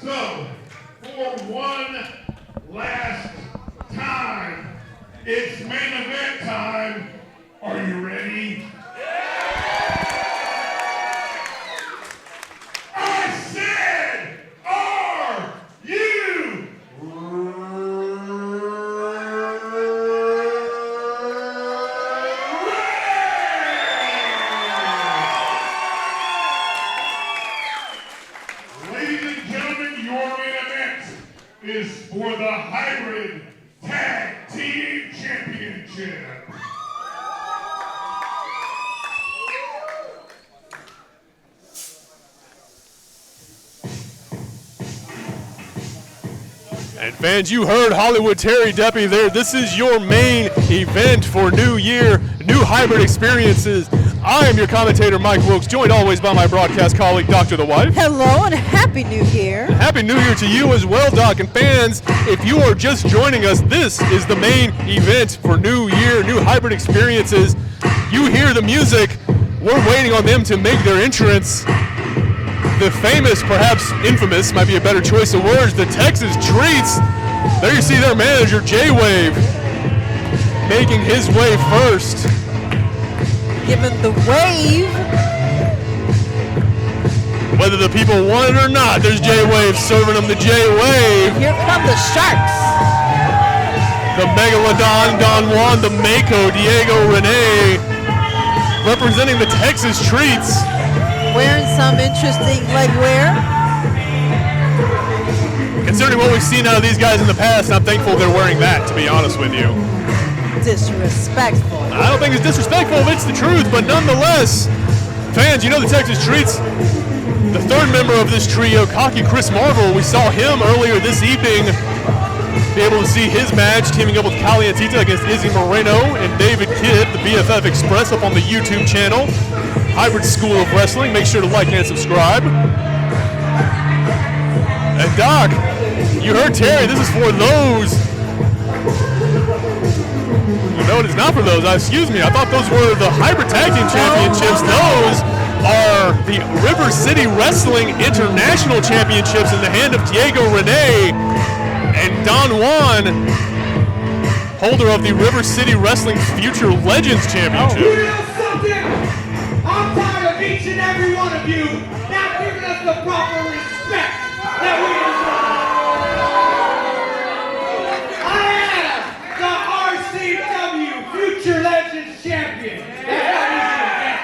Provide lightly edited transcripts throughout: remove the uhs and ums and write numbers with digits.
So, for one last time, it's main event time. Are you ready? I said, are you is for the Hybrid Tag Team Championship. And fans, you heard Hollywood Terry Deppy there. This is your main event for New Year, new hybrid experiences. I am your commentator, Mike Wilkes, joined always by my broadcast colleague, Dr. The Wife. Hello and Happy New Year. Happy New Year to you as well, Doc. And fans, if you are just joining us, this is the main event for New Year, new hybrid experiences. You hear the music. We're waiting on them to make their entrance. The famous, perhaps infamous, might be a better choice of words, the Texas Treats. There you see their manager, J-Wave, making his way first. Given the wave. Whether the people want it or not, there's J-Wave serving them the J-Wave. Here come the Sharks. The Megalodon, Don Juan, the Mako, Diego Rene, representing the Texas Treats. Wearing some interesting leg wear. Considering what we've seen out of these guys in the past, I'm thankful they're wearing that, to be honest with you. Disrespectful. I don't think it's disrespectful if it's the truth, but nonetheless, fans, you know the Texas Treats, the third member of this trio, cocky Chris Marvel, we saw him earlier this evening, be able to see his match, teaming up with Calientita against Izzy Moreno and David Kidd, the BFF Express, up on the YouTube channel, Hybrid School of Wrestling. Make sure to like and subscribe. And Doc, you heard Terry, this is for those. No, it is not for those. Excuse me. I thought those were the Hybrid Tag Team Championships. Those are the River City Wrestling International Championships in the hand of Diego Rene and Don Juan, holder of the River City Wrestling Future Legends Championship. You know something? I'm tired of each and every one of you not giving us the proper respect that we deserve. Future Legends Champion. That's not easy to get.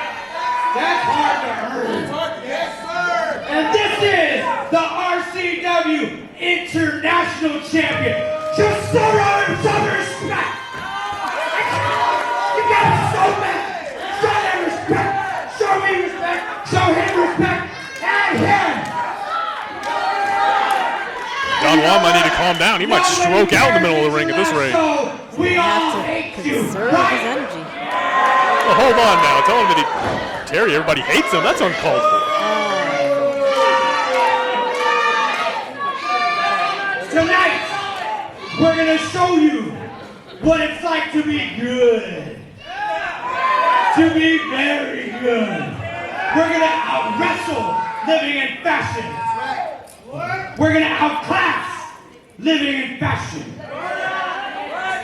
That's hard to earn. Yes, sir. And this is the RCW International Champion. Just show him some respect. You gotta show them. Show them respect. Show me respect. Show him respect. And him. Don Juan might need to calm down. He might stroke out in the middle of the ring at this rate. We all hate you, Conserve right? his energy. Well, hold on now. Tell him that Terry, everybody hates him. That's uncalled for. Tonight, we're going to show you what it's like to be good. To be very good. We're going to out-wrestle living in fashion. We're going to outclass living in fashion.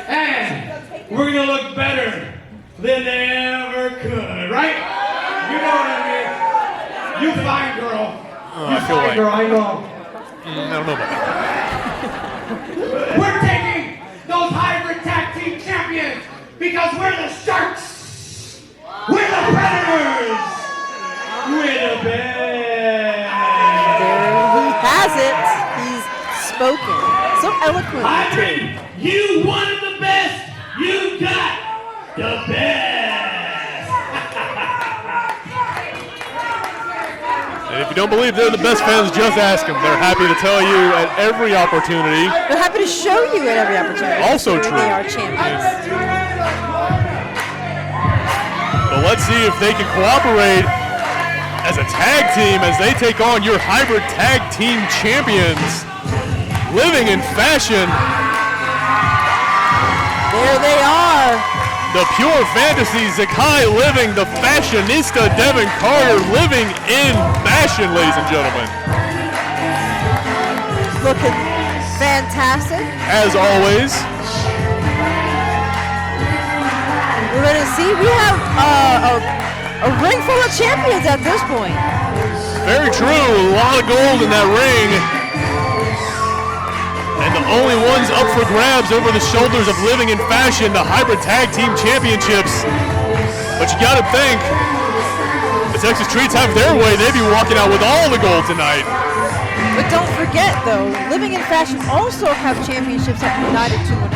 And we're going to look better than they ever could, right? You know what I mean? You fine, girl. I feel like, Girl, I know. I don't know about that. We're taking those hybrid tag team champions because we're the Sharks. We're the Predators. We're the Bears. There he has it. He's spoken. So eloquently, too. Hybrid, you wanted the best. You got the best. And if you don't believe they're the best, fans, just ask them. They're happy to tell you at every opportunity. They're happy to show you at every opportunity. Also true. They are champions. But let's see if they can cooperate as a tag team as they take on your hybrid tag team champions. Living in fashion. There they are. The The pure fantasy Zakai living, the fashionista Devin Carter living in fashion, ladies and gentlemen. Looking fantastic. As always. We're going to see, we have a ring full of champions at this point. Very true, a lot of gold in that ring. And the only ones up for grabs over the shoulders of Living in Fashion, the Hybrid Tag Team Championships. But you gotta think, the Texas Treats have their way, they'd be walking out with all the gold tonight. But don't forget though, Living in Fashion also have championships at United 2-0.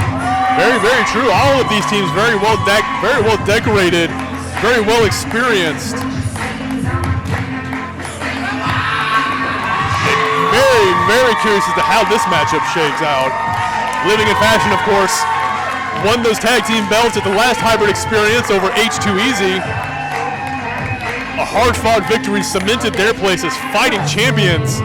Very, very true. All of these teams very well decorated, very well experienced. Very, very curious as to how this matchup shakes out. Living in Fashion, of course, won those tag team belts at the last hybrid experience over H2Easy. A hard-fought victory cemented their place as fighting champions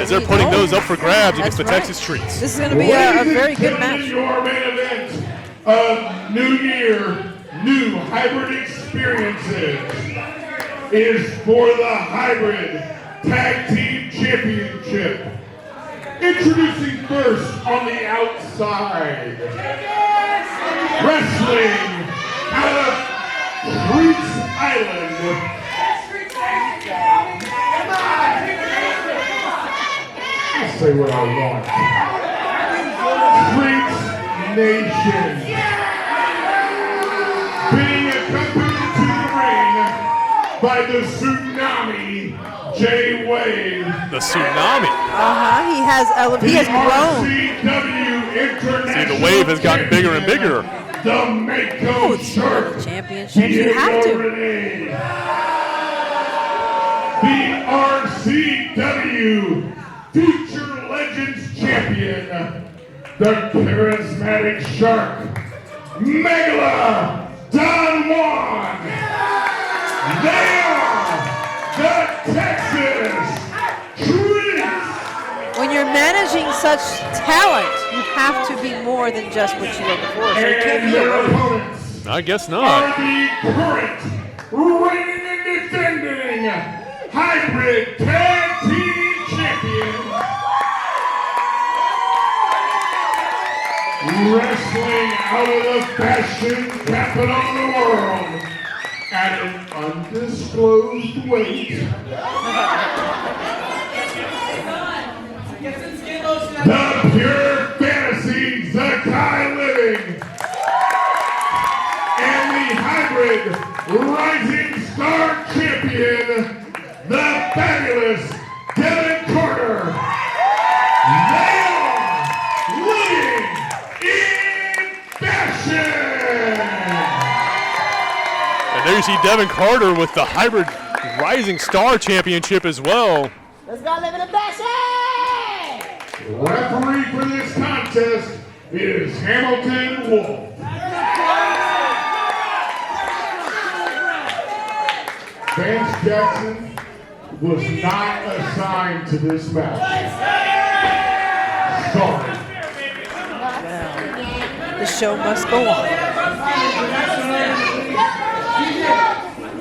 as they're putting those up for grabs against the Texas Treats. This is going to be a very good match. Your main event of New Year, new hybrid experiences is for the Hybrid Tag Team Championship. Introducing first on the outside, wrestling out of Treats Island. I'll say what I want. Treats Nation. Being accompanied to the ring by the Tsunami, Jay Wade. The Tsunami. He has grown. See, the wave has gotten bigger and bigger. The Mako Shark. Championships, you have to. The RCW Future Legends Champion, the charismatic Shark, Megala Don Juan. They are the Texas Treats. When you're managing such talent, you have to be more than just what you were before. So it can't And be a their role. opponents I guess are not. the current reigning and defending Hybrid Tag Team Champions. Wrestling out of the fashion capital of the world at an undisclosed weight. The pure fantasy Zakai Living and the hybrid rising star champion, the fabulous Devin Carter. They are living in fashion. And there you see Devin Carter with the Hybrid Rising Star Championship as well. Let's go live in a fashion! Referee for this contest is Hamilton Wolf. Vance Jackson was not assigned to this match. Sorry. The show must go on.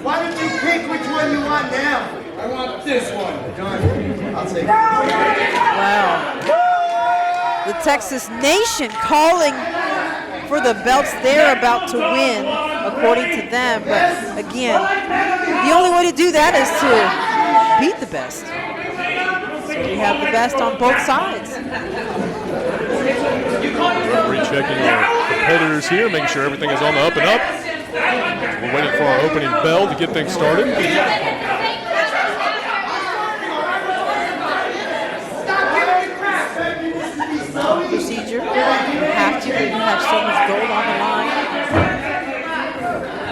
Why don't you pick which one you want now? I want this one. Done. I'll take it. Wow. The Texas Nation calling for the belts they're about to win, according to them. But again, the only way to do that is to beat the best. So we have the best on both sides. Rechecking our competitors here, making sure everything is on the up and up. We're waiting for our opening bell to get things started. Procedure. You have to when you have so much gold on the line.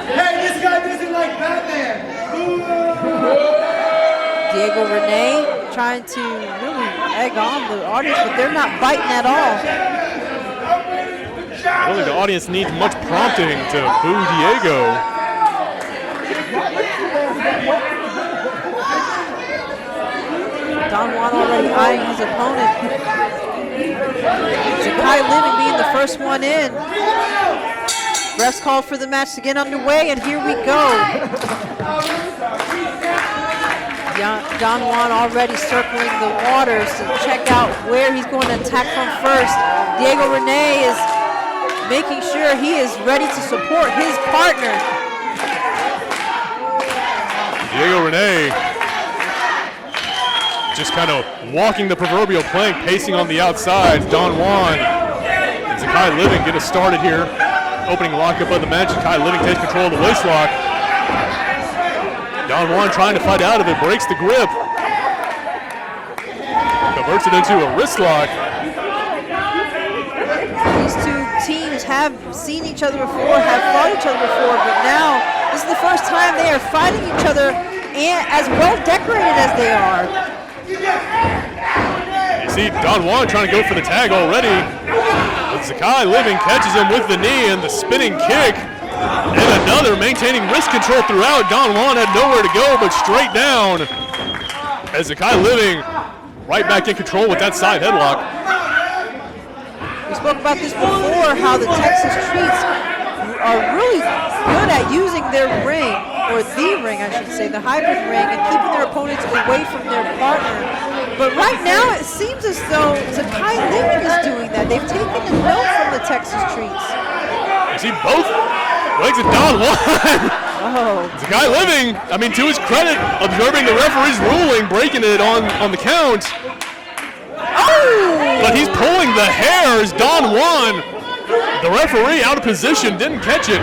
Hey, this guy doesn't like Batman. Diego Renee trying to really egg on the audience, but they're not biting at all. I don't think the audience needs much prompting to boo Diego. Don Juan already eyeing his opponent. Zakai Living being the first one in. Refs called for the match to get underway, and here we go. Don Juan already circling the waters to check out where he's going to attack from first. Diego Rene is making sure he is ready to support his partner. Diego Rene just kind of walking the proverbial plank, pacing on the outside. Don Juan and Zakai Living get us started here. Opening lockup of the match. Zakai Living takes control of the waist lock. Don Juan trying to fight out of it, breaks the grip. Converts it into a wrist lock. These two teams have seen each other before, have fought each other before, but now this is the first time they are fighting each other and as well decorated as they are. You see Don Juan trying to go for the tag already. But Zakai Living catches him with the knee and the spinning kick. And another maintaining wrist control throughout. Don Juan had nowhere to go but straight down. As Zakai Living right back in control with that side headlock. We spoke about this before, how the Texas Treats are really good at using their ring, or the ring I should say, the hybrid ring, and keeping their opponents away from their partner. But right now it seems as though Zakai Living is doing that. They've taken a note from the Texas Treats. You see both legs of Don Juan. Oh. Zakai Living, I mean, to his credit, observing the referee's ruling, breaking it on the count. Oh! But he's pulling the hair as Don Juan, the referee, out of position, didn't catch it.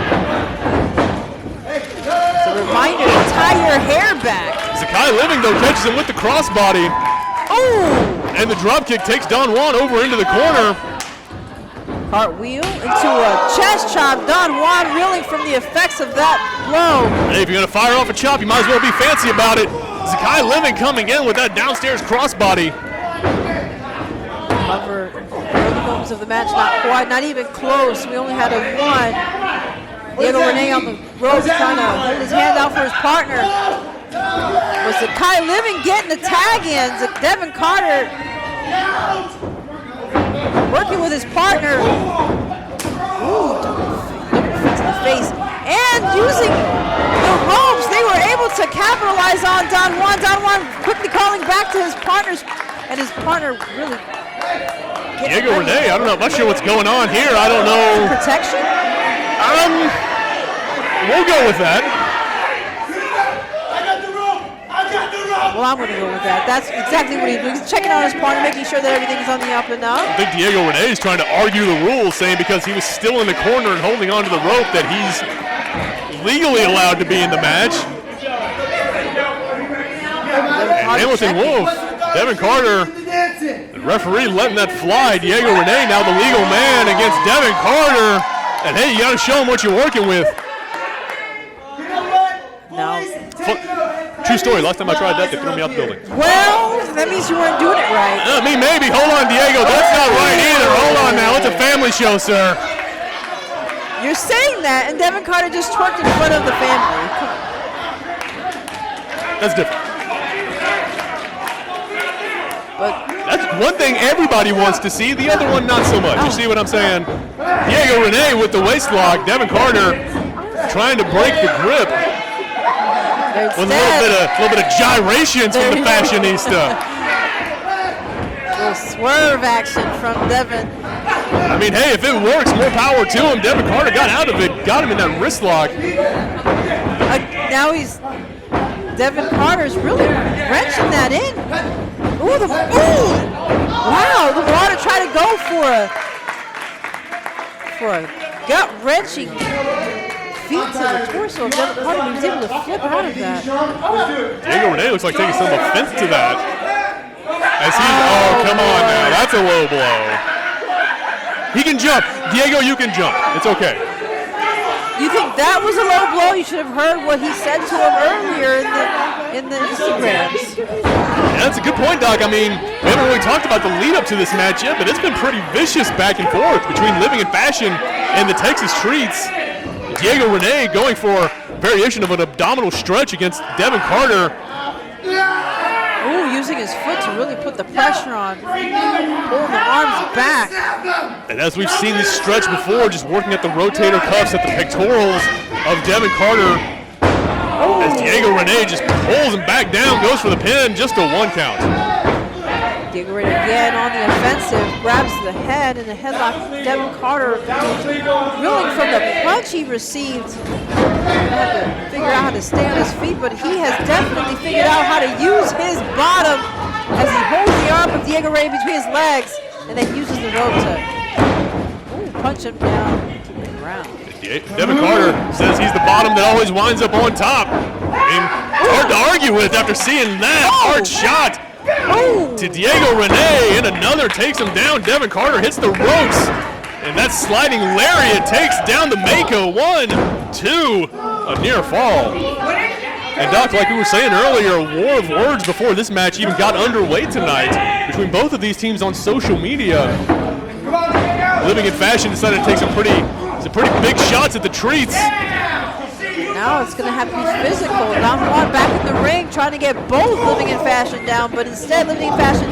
It's a reminder to tie your hair back. Zakai Living, though, catches him with the crossbody. Oh! And the dropkick takes Don Juan over into the corner. Cartwheel into a chest chop. Don Juan reeling from the effects of that blow. Hey, if you're going to fire off a chop, you might as well be fancy about it. Zakai Living coming in with that downstairs crossbody. However, early moments of the match, not quite, not even close. We only had a one. Diego Rene on the ropes trying to hold his hand out for his partner. Was Zakai Living getting the tag in? Devin Carter working with his partner. Ooh, double feet to the face. And using the ropes, they were able to capitalize on Don Juan. Don Juan quickly calling back to his partners, and his partner really Diego Rene, I don't know, I'm not sure what's going on here. I don't know. Protection? We'll go with that. Well, I'm going to go with that. That's exactly what he's doing. He's checking out his partner, making sure that everything's on the up and up. I think Diego Rene is trying to argue the rules, saying because he was still in the corner and holding onto the rope that he's legally allowed to be in the match. And Hamilton Wolf, Devin Carter, the referee letting that fly. Diego Rene now the legal man against Devin Carter. And hey, you got to show him what you're working with. No. True story, last time I tried that, they threw me out the building. Well, that means you weren't doing it right. Me maybe, hold on Diego, that's not right either. Hold on now, it's a family show, sir. You're saying that, and Devin Carter just twerked in front of the family. That's different. But that's one thing everybody wants to see, the other one not so much. You see what I'm saying? Diego Rene with the waist lock, Devin Carter trying to break the grip. With a little bit of gyrations from the fashionista. Little swerve action from Devin. I mean, hey, if it works, more power to him. Devin Carter got out of it, got him in that wrist lock. Now Devin Carter's really wrenching that in. Ooh, wow, the water tried to go for a gut-wrenching feet to the torso of Devin Carter. He was able to flip out of that. Diego Rene looks like taking some offense to that. As he's, oh, come on now, that's a low blow. He can jump. Diego, you can jump. It's okay. You think that was a low blow? You should have heard what he said to him earlier in the Instagrams. Yeah, that's a good point, Doc. I mean, we haven't really talked about the lead up to this match yet, but it's been pretty vicious back and forth between Living in Fashion and the Texas Treats. Diego Rene going for variation of an abdominal stretch against Devin Carter. Ooh, using his foot to really put the pressure on, pulling the arms back. And as we've seen this stretch before, just working at the rotator cuffs at the pectorals of Devin Carter. As Diego Rene just pulls him back down, goes for the pin, just a 1 count. Diego Rene again on the offensive, grabs the head in the headlock. Devin Carter reeling from the punch he received. Had to figure out how to stay on his feet, but he has definitely figured out how to use his bottom as he holds the arm of Diego Rene between his legs and then uses the rope to punch him down to the ground. Devin Carter says he's the bottom that always winds up on top. I mean, it's hard to argue with after seeing that hard shot to Diego Rene, and another takes him down. Devin Carter hits the ropes, and that sliding lariat takes down the Mako. 1, 2, a near fall. And Doc, like we were saying earlier, a war of words before this match even got underway tonight between both of these teams on social media. Living in Fashion decided to take some pretty big shots at the treats. Now it's going to have to be physical. Don Juan back in the ring trying to get both Living in Fashion down, but instead Living in Fashion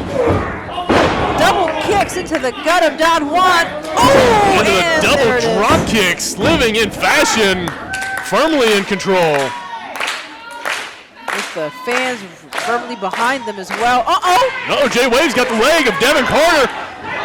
double kicks into the gut of Don Juan. Oh, into the and double drop kicks. Living in Fashion firmly in control. With the fans firmly behind them as well. Uh-oh! Jay Wave's got the leg of Devin Carter.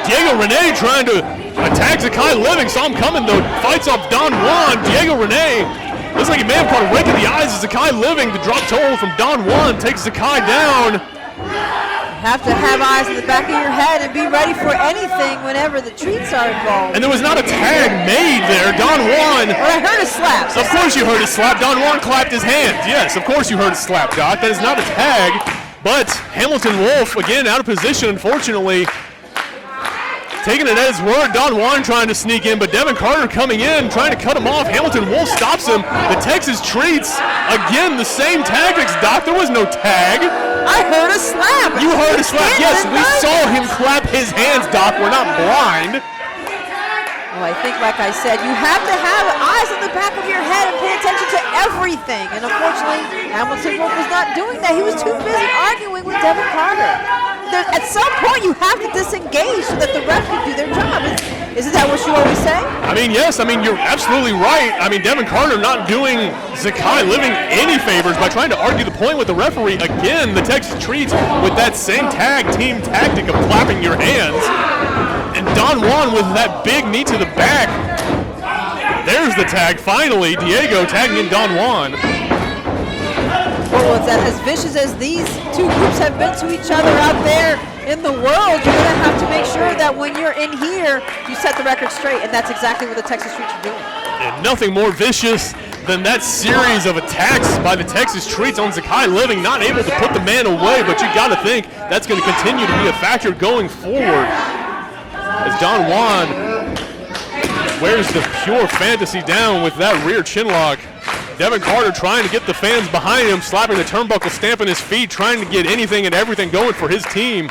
Diego Rene trying to attack Zakai Living. Saw him coming though. Fights off Don Juan. Diego Rene looks like he may have caught a rake in the eyes of Zakai Living. The drop toe from Don Juan takes Zakai down. You have to have eyes in the back of your head and be ready for anything whenever the treats are involved. And there was not a tag made there. Don Juan. Well, I heard a slap. Of course you heard a slap. Don Juan clapped his hands. Yes, of course you heard a slap, Doc. That is not a tag. But Hamilton Wolf, again, out of position, unfortunately. Taking it at his word, Don Juan trying to sneak in, but Devin Carter coming in, trying to cut him off. Hamilton Wolf stops him. The Texas Treats, again, the same tactics, Doc. There was no tag. I heard a slap. You heard a slap. Yes, we saw him clap his hands, Doc. We're not blind. Well, I think, like I said, you have to have eyes in the back of your head and pay attention to everything. And unfortunately, Hamilton Wolf was not doing that. He was too busy arguing with Devin Carter. At some point, you have to disengage so that the ref can do their job. Isn't that what you always say? I mean, yes. I mean, you're absolutely right. I mean, Devin Carter not doing Zakai Living any favors by trying to argue the point with the referee. Again, the Texas Treats with that same tag team tactic of clapping your hands. And Don Juan with that big knee to the back. There's the tag, finally. Diego tagging in Don Juan. Well, it's as vicious as these two groups have been to each other out there in the world, you're going to have to make sure that when you're in here, you set the record straight, and that's exactly what the Texas Treats are doing. And nothing more vicious than that series of attacks by the Texas Treats on Zakai Living, not able to put the man away, but you got to think that's going to continue to be a factor going forward. As Don Juan wears the pure fantasy down with that rear chin lock. Devin Carter trying to get the fans behind him, slapping the turnbuckle, stamping his feet, trying to get anything and everything going for his team.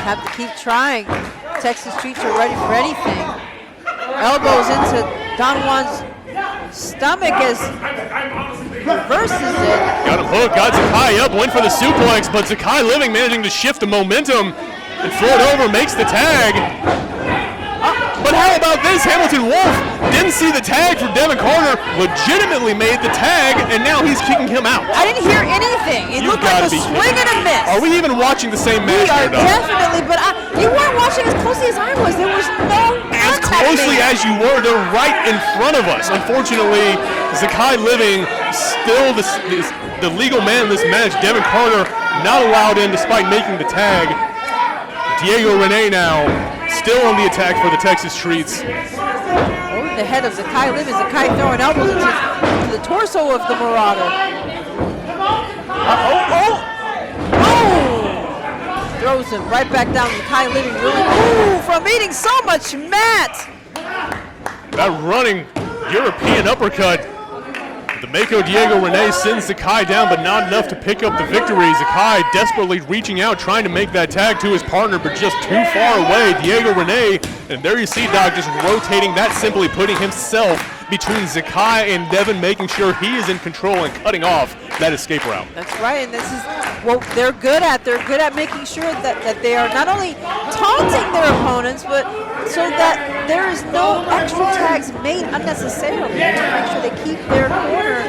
Have to keep trying. Texas Treats are ready for anything. Elbows into Don Juan's stomach as reverses it. Got him hooked, got Zakai up, went for the suplex, but Zakai Living managing to shift the momentum and float over, makes the tag. But how about this? Hamilton Wolf didn't see the tag from Devin Carter, legitimately made the tag, and now he's kicking him out. I didn't hear anything. It looked like a swing and a miss. Are we even watching the same match? We are definitely, but you weren't watching as closely as I was. There was no as closely as you were. They're right in front of us. Unfortunately, Zakai Living still the legal man in this match. Devin Carter not allowed in despite making the tag. Diego Rene now still on the attack for the Texas Treats. Over the head of Zakai Living. Zakai throwing elbows into the torso of the Marauder. Throws him right back down. Zakai Living really, from eating so much mat. That running European uppercut. The Mako Diego Rene sends Zakai down, but not enough to pick up the victory. Zakai desperately reaching out, trying to make that tag to his partner, but just too far away. Diego Rene, and there you see Doc just rotating that, simply putting himself between Zakai and Devin, making sure he is in control and cutting off that escape route. That's right, and this is what they're good at. They're good at making sure that they are not only taunting their opponents, but so that there is no extra tags made unnecessarily. They want to make sure they keep their corner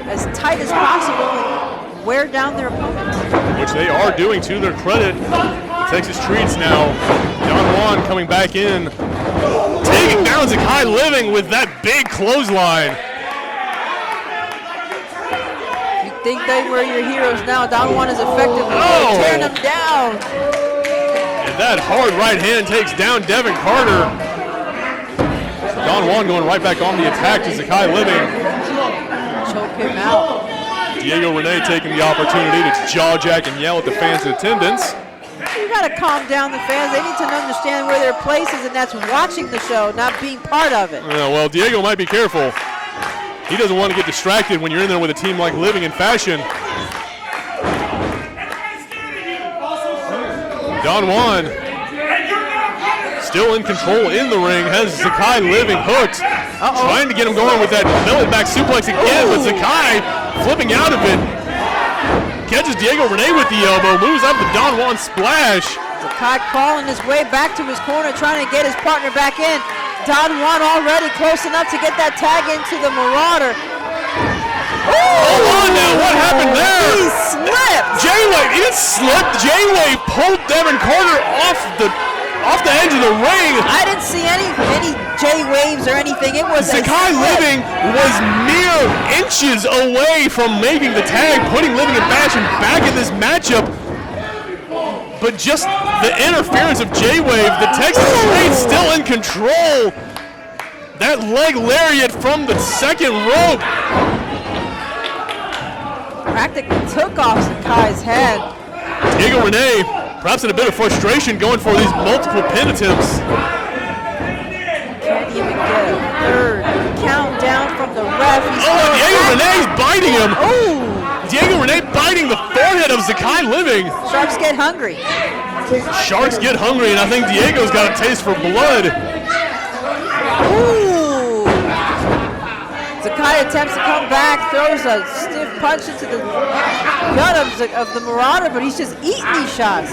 as tight as possible and wear down their opponents. Which they are doing, to their credit. Texas Treats now. Don Juan coming back in, taking down Zakai Living with that big clothesline. You think they were your heroes now. Don Juan is effective. Tearing them down. And that hard right hand takes down Devin Carter. Don Juan going right back on the attack to Zakai Living. Choke him out. Diego Rene taking the opportunity to jaw jack and yell at the fans in attendance. You got to calm down the fans. They need to understand where their place is, and that's watching the show, not being part of it. Well, Diego might be careful. He doesn't want to get distracted when you're in there with a team like Living in Fashion. Don Juan still in control in the ring, has Zakai Living hooked. Trying to get him going with that belly back suplex again, but Zakai flipping out of it. Catches Diego Rene with the elbow, moves up the Don Juan splash. Zakai crawling his way back to his corner, trying to get his partner back in. Don Juan already close enough to get that tag into the Marauder. Hold on now, what happened there? He slipped. J-Wave, he didn't slip. J-Wave pulled Devin Carter off the edge of the ring. I didn't see any J-Waves or anything. It was Zakai Living was mere inches away from making the tag, putting Living in Fashion back in this matchup. But just the interference of J-Wave, the Texas Treats still in control. That leg lariat from the second rope practically took off Zakai's head. Diego Rene, perhaps in a bit of frustration, going for these multiple pin attempts. Can't even get a third countdown from the ref. Diego Rene's biting him. Diego Rene biting the forehead of Zakai Living. Sharks get hungry. Sharks get hungry, and I think Diego's got a taste for blood. Zakai attempts to come back, throws a stiff punch into the gut of the Marauder, but he's just eating these shots.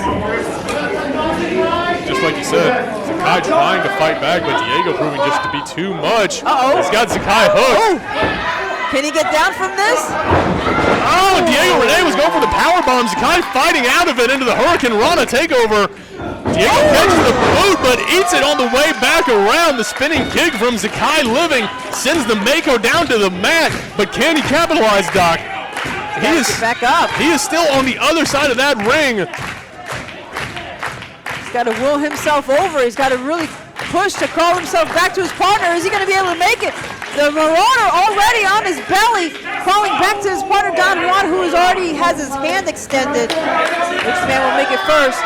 Just like you said, Zakai trying to fight back, but Diego proving just to be too much. He's got Zakai hooked. Can he get down from this? Diego Rene was going for the power bomb. Zakai fighting out of it into the Hurricane Rana takeover. Diego catches the boot, but eats it on the way back around. The spinning kick from Zakai Living sends the Mako down to the mat, but can he capitalize, Doc? He is back up. He is still on the other side of that ring. He's got to will himself over. He's got to really push to crawl himself back to his partner. Is he going to be able to make it? The Marauder already on his belly, crawling back to his partner, Don Juan, who already has his hand extended. Which man will make it first?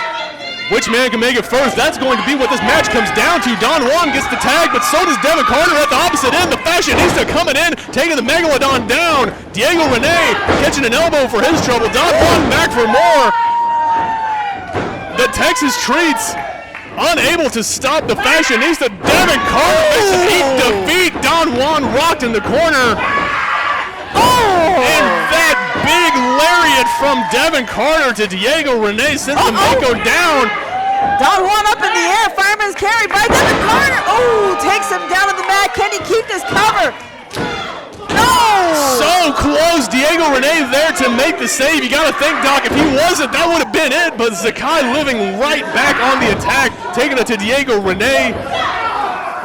Which man can make it first? That's going to be what this match comes down to. Don Juan gets the tag, but so does Devin Carter at the opposite end. The Fashionista coming in, taking the Megalodon down. Diego Rene catching an elbow for his trouble. Don Juan back for more. The Texas Treats unable to stop the Fashionista. Devin Carter makes a neat defeat. Don Juan rocked in the corner. And that big lariat from Devin Carter to Diego Rene sends the Mako down. Don Juan up in the air, fireman's carry by Devin Carter. Takes him down to the mat. Can he keep this cover? No! So close, Diego Rene there to make the save. You gotta think, Doc, if he wasn't, that would have been it. But Zakai Living right back on the attack, taking it to Diego Rene.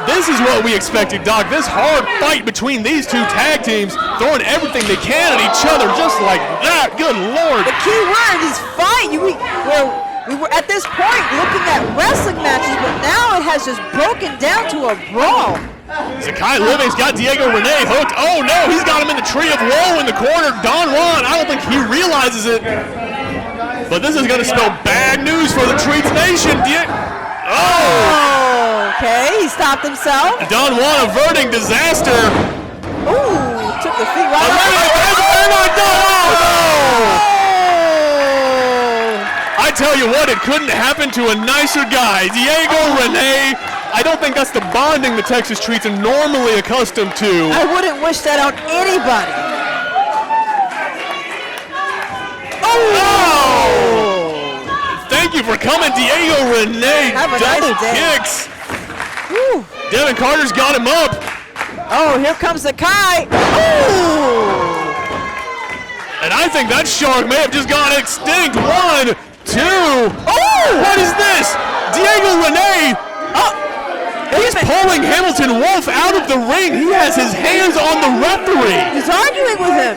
This is what we expected, Doc. This hard fight between these two tag teams, throwing everything they can at each other just like that. Good Lord. The key word is fight. We were at this point looking at wrestling matches, but now it has just broken down to a brawl. Zakai Living's got Diego Rene hooked. Oh no, he's got him in the tree of woe in the corner. Don Juan, I don't think he realizes it. But this is going to spell bad news for the Treats Nation. Okay, he stopped himself. Don Juan averting disaster. Took the feet right off. I tell you what, it couldn't happen to a nicer guy. Diego Rene I don't think that's the bonding the Texas Treats are normally accustomed to. I wouldn't wish that on anybody. Oh! Thank you for coming, Diego Rene. Have a Double nice day. kicks. Whew. Devin Carter's got him up. Oh, here comes the Kai. Oh! And I think that shark may have just gone extinct. 1, 2. Oh! What is this? Diego Rene. He's pulling Hamilton Wolf out of the ring. He has his hands on the referee. He's arguing with him.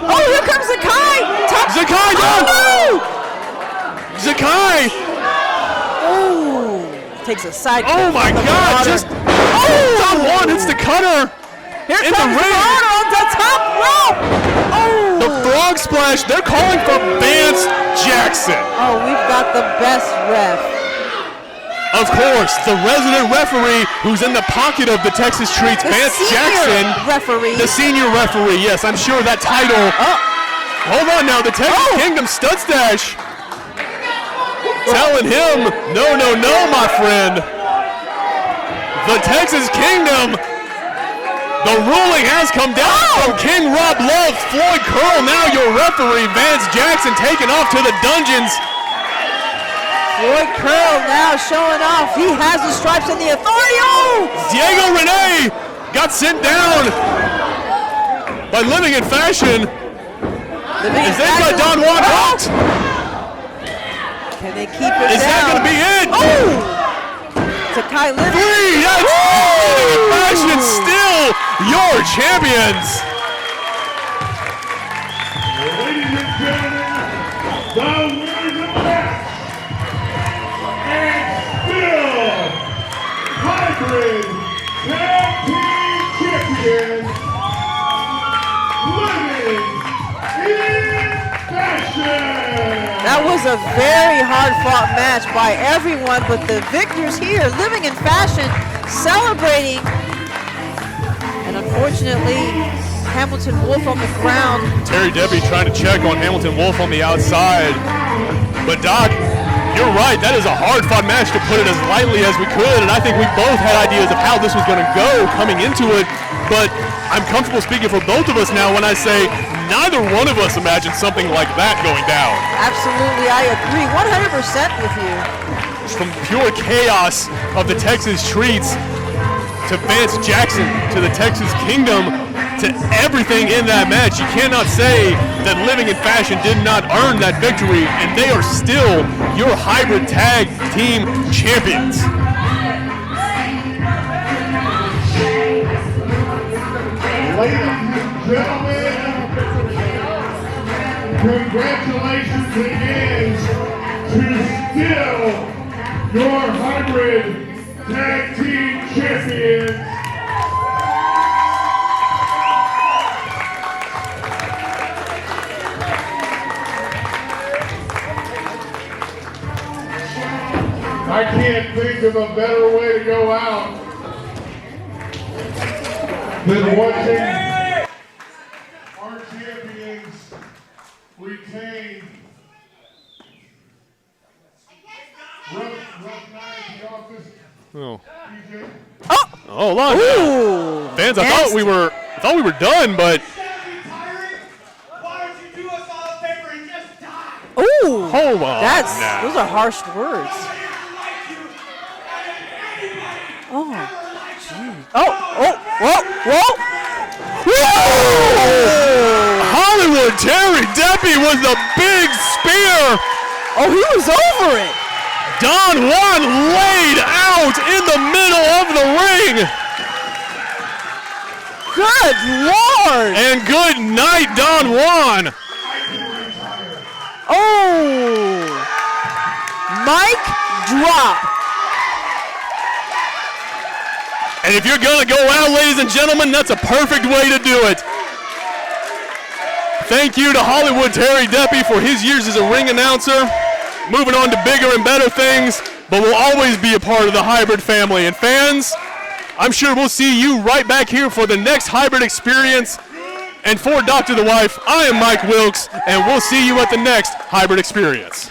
Oh, here comes the Kai. Zakai down. Oh, Zakai. no! Oh! Takes a side kick. Oh my from the God! water. Just Don Juan hits the cutter. Here in the comes ring. Carter on the top rope. Oh! The frog splash. They're calling for Vance Jackson. Oh, we've got the best ref. Of course, the resident referee who's in the pocket of the Texas Treats, The Vance senior Jackson. referee. The senior referee, yes, I'm sure that title. Hold on now, the Texas Kingdom stud stash. Telling him, no, no, no, my friend. The Texas Kingdom, the ruling has come down from King Rob Love. Floyd Curl, now your referee. Vance Jackson taken off to the dungeons. Floyd Curl now showing off. He has the stripes and the authority. Oh! Diego Rene got sent down by Living in Fashion. Is that got Don Juan hooked? Can they keep it Is that going to be it? Oh! Takai Living. 3, that's Living in Fashion, still your champions. Ladies and gentlemen, the winners of the match, and still hybrid tag team champions, Living in Fashion. That was a very hard-fought match by everyone, but the victors here, Living in Fashion, celebrating. And unfortunately, Hamilton Wolf on the ground. Terry Debbie trying to check on Hamilton Wolf on the outside. But Doc, you're right, that is a hard-fought match, to put it as lightly as we could, and I think we both had ideas of how this was going to go coming into it, but I'm comfortable speaking for both of us now when I say neither one of us imagined something like that going down. Absolutely, I agree 100% with you. From pure chaos of the Texas Treats to Vance Jackson to the Texas Kingdom to everything in that match, you cannot say that Living in Fashion did not earn that victory, and they are still your hybrid tag team champions. Ladies and gentlemen, congratulations again to still your hybrid tag team champions. I can't think of a better way to go out than watching our champions retain. Rough night in the office. Oh, DJ. oh, hold on. Ooh. Fans, I thought we were done, but Why don't you do us all a favor and just die? Ooh. hold on. now. Those are harsh words. Oh. Oh, whoa. Hollywood Terry Deppie with a big spear. Oh, he was over it. Don Juan laid out in the middle of the ring. Good Lord. And good night, Don Juan. Oh. Mic drop. And if you're going to go out, ladies and gentlemen, that's a perfect way to do it. Thank you to Hollywood Terry Deppie for his years as a ring announcer. Moving on to bigger and better things, but will always be a part of the hybrid family. And fans, I'm sure we'll see you right back here for the next hybrid experience. And for Dr. The Wife, I am Mike Wilkes, and we'll see you at the next hybrid experience.